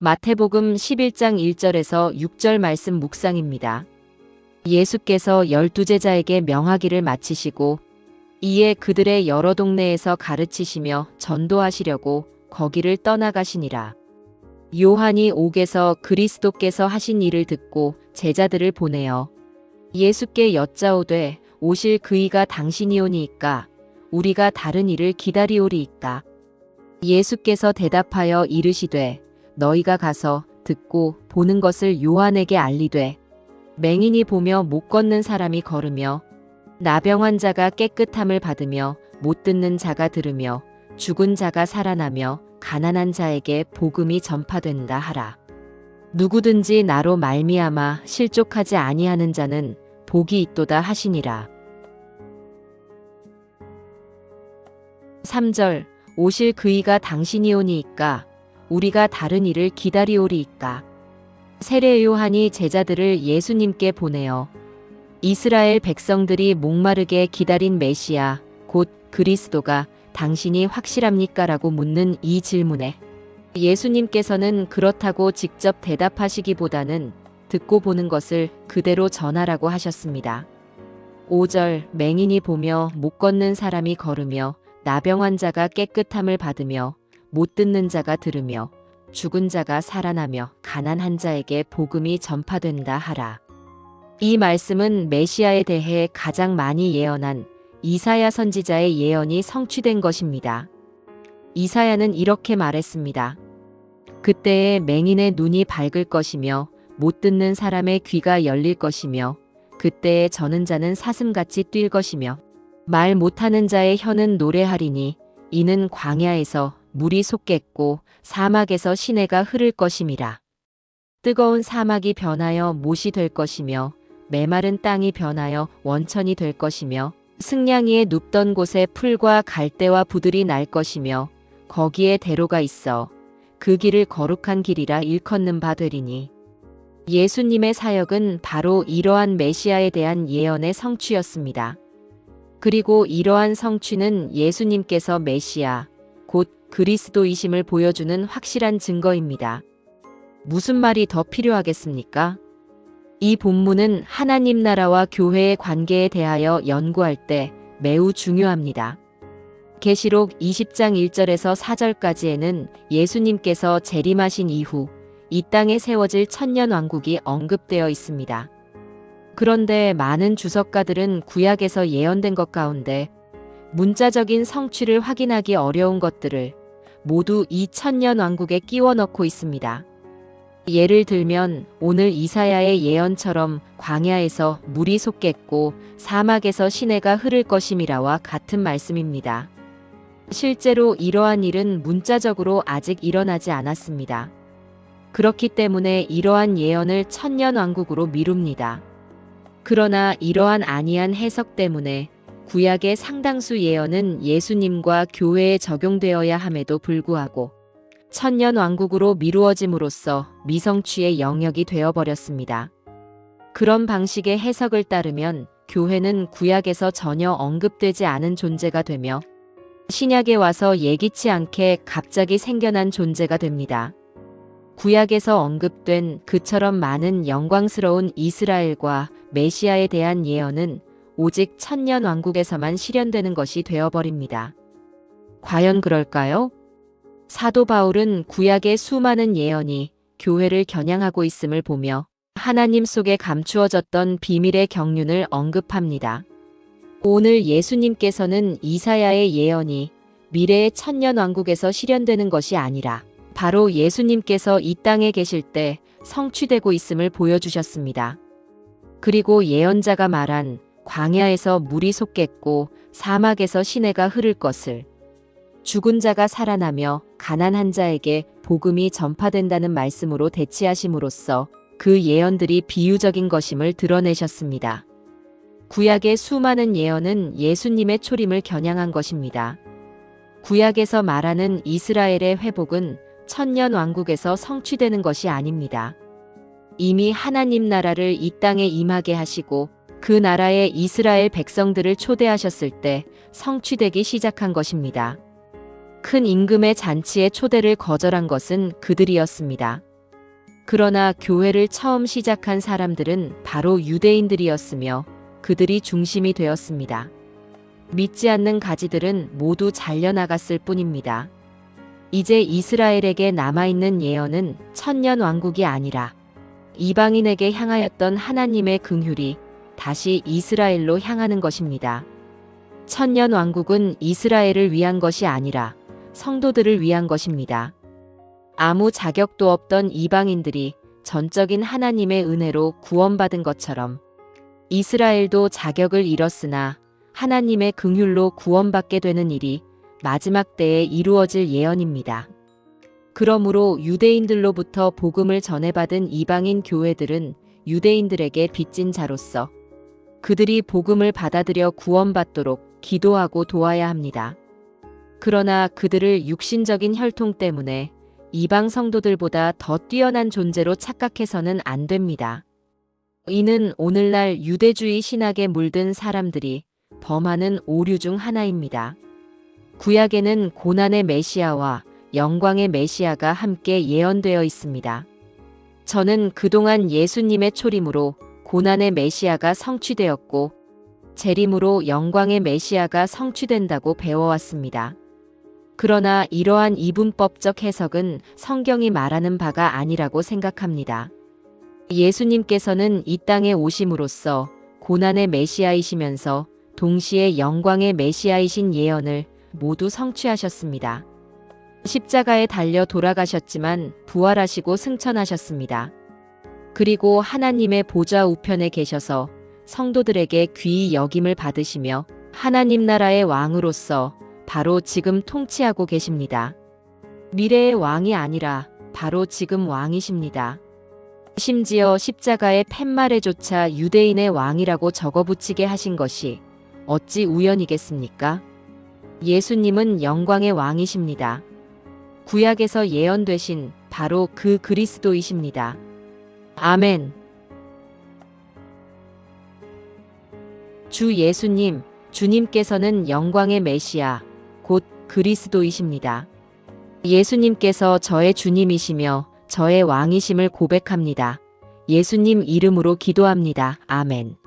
마태복음 11장 1절에서 6절 말씀 묵상입니다. 예수께서 12제자에게 명하기를 마치시고 이에 그들의 여러 동네에서 가르치시며 전도하시려고 거기를 떠나가시니라. 요한이 옥에서 그리스도께서 하신 일을 듣고 제자들을 보내어 예수께 여짜오되 오실 그이가 당신이오니이까 우리가 다른 이를 기다리오리이까. 예수께서 대답하여 이르시되 너희가 가서 듣고 보는 것을 요한에게 알리되 맹인이 보며 못 걷는 사람이 걸으며 나병환 자가 깨끗함을 받으며 못 듣는 자가 들으며 죽은 자가 살아나며 가난한 자에게 복음이 전파된다 하라. 누구든지 나로 말미암아 실족하지 아니하는 자는 복이 있도다 하시니라. 3절 오실 그이가 당신이오니이까 우리가 다른 이를 기다리오리이까. 세례 요한이 제자들을 예수님께 보내어 이스라엘 백성들이 목마르게 기다린 메시아 곧 그리스도가 당신이 확실합니까? 라고 묻는 이 질문에 예수님께서는 그렇다고 직접 대답하시기보다는 듣고 보는 것을 그대로 전하라고 하셨습니다. 5절 맹인이 보며 못 걷는 사람이 걸으며 나병환 자가 깨끗함을 받으며 못 듣는 자가 들으며 죽은 자가 살아나며 가난한 자에게 복음이 전파된다 하라. 이 말씀은 메시아에 대해 가장 많이 예언한 이사야 선지자의 예언이 성취된 것입니다. 이사야는 이렇게 말했습니다. 그때에 맹인의 눈이 밝을 것이며 못 듣는 사람의 귀가 열릴 것이며 그때에 저는 자는 사슴같이 뛸 것이며 말 못하는 자의 혀는 노래하리니 이는 광야에서 물이 솟겠고 사막에서 시내가 흐를 것임이라. 뜨거운 사막이 변하여 못이 될 것이며 메마른 땅이 변하여 원천이 될 것이며 승냥이에 눕던 곳에 풀과 갈대와 부들이 날 것이며 거기에 대로가 있어 그 길을 거룩한 길이라 일컫는 바 되리니. 예수님의 사역은 바로 이러한 메시아에 대한 예언의 성취였습니다. 그리고 이러한 성취는 예수님께서 메시아, 곧 그리스도이심을 보여주는 확실한 증거입니다. 무슨 말이 더 필요하겠습니까? 이 본문은 하나님 나라와 교회의 관계에 대하여 연구할 때 매우 중요합니다. 계시록 20장 1절에서 4절까지에는 예수님께서 재림하신 이후 이 땅에 세워질 천년왕국이 언급되어 있습니다. 그런데 많은 주석가들은 구약에서 예언된 것 가운데 문자적인 성취를 확인하기 어려운 것들을 모두 이 천년왕국에 끼워 넣고 있습니다. 예를 들면 오늘 이사야의 예언처럼 광야에서 물이 솟겠고 사막에서 시내가 흐를 것임이라와 같은 말씀입니다. 실제로 이러한 일은 문자적으로 아직 일어나지 않았습니다. 그렇기 때문에 이러한 예언을 천년왕국으로 미룹니다. 그러나 이러한 아니한 해석 때문에 구약의 상당수 예언은 예수님과 교회에 적용되어야 함에도 불구하고 천년왕국으로 미루어짐으로써 미성취의 영역이 되어버렸습니다. 그런 방식의 해석을 따르면 교회는 구약에서 전혀 언급되지 않은 존재가 되며 신약에 와서 예기치 않게 갑자기 생겨난 존재가 됩니다. 구약에서 언급된 그처럼 많은 영광스러운 이스라엘과 메시아에 대한 예언은 오직 천년왕국에서만 실현되는 것이 되어버립니다. 과연 그럴까요? 사도 바울은 구약의 수많은 예언이 교회를 겨냥하고 있음을 보며 하나님 속에 감추어졌던 비밀의 경륜을 언급합니다. 오늘 예수님께서는 이사야의 예언이 미래의 천년왕국에서 실현되는 것이 아니라 바로 예수님께서 이 땅에 계실 때 성취되고 있음을 보여주셨습니다. 그리고 예언자가 말한 광야에서 물이 솟겠고 사막에서 시내가 흐를 것을, 죽은 자가 살아나며 가난한 자에게 복음이 전파된다는 말씀으로 대치하심으로써 그 예언들이 비유적인 것임을 드러내셨습니다. 구약의 수많은 예언은 예수님의 초림을 겨냥한 것입니다. 구약에서 말하는 이스라엘의 회복은 천년왕국에서 성취되는 것이 아닙니다. 이미 하나님 나라를 이 땅에 임하게 하시고 그 나라에 이스라엘 백성들을 초대하셨을 때 성취되기 시작한 것입니다. 큰 임금의 잔치의 초대를 거절한 것은 그들이었습니다. 그러나 교회를 처음 시작한 사람들은 바로 유대인들이었으며 그들이 중심이 되었습니다. 믿지 않는 가지들은 모두 잘려나갔을 뿐입니다. 이제 이스라엘에게 남아있는 예언은 천년 왕국이 아니라 이방인에게 향하였던 하나님의 긍휼이 다시 이스라엘로 향하는 것입니다. 천년 왕국은 이스라엘을 위한 것이 아니라 성도들을 위한 것입니다. 아무 자격도 없던 이방인들이 전적인 하나님의 은혜로 구원받은 것처럼 이스라엘도 자격을 잃었으나 하나님의 긍휼로 구원받게 되는 일이 마지막 때에 이루어질 예언입니다. 그러므로 유대인들로부터 복음을 전해받은 이방인 교회들은 유대인들에게 빚진 자로서 그들이 복음을 받아들여 구원받도록 기도하고 도와야 합니다. 그러나 그들을 육신적인 혈통 때문에 이방 성도들보다 더 뛰어난 존재로 착각해서는 안 됩니다. 이는 오늘날 유대주의 신학에 물든 사람들이 범하는 오류 중 하나입니다. 구약에는 고난의 메시아와 영광의 메시아가 함께 예언되어 있습니다. 저는 그동안 예수님의 초림으로 고난의 메시아가 성취되었고 재림으로 영광의 메시아가 성취된다고 배워왔습니다. 그러나 이러한 이분법적 해석은 성경이 말하는 바가 아니라고 생각합니다. 예수님께서는 이 땅에 오심으로써 고난의 메시아이시면서 동시에 영광의 메시아이신 예언을 모두 성취하셨습니다. 십자가에 달려 돌아가셨지만 부활하시고 승천하셨습니다. 그리고 하나님의 보좌 우편에 계셔서 성도들에게 귀히 여김을 받으시며 하나님 나라의 왕으로서 바로 지금 통치하고 계십니다. 미래의 왕이 아니라 바로 지금 왕이십니다. 심지어 십자가의 팻말에조차 유대인의 왕이라고 적어붙이게 하신 것이 어찌 우연이겠습니까? 예수님은 영광의 왕이십니다. 구약에서 예언되신 바로 그 그리스도이십니다. 아멘. 주 예수님, 주님께서는 영광의 메시아, 곧 그리스도이십니다. 예수님께서 저의 주님이시며 저의 왕이심을 고백합니다. 예수님 이름으로 기도합니다. 아멘.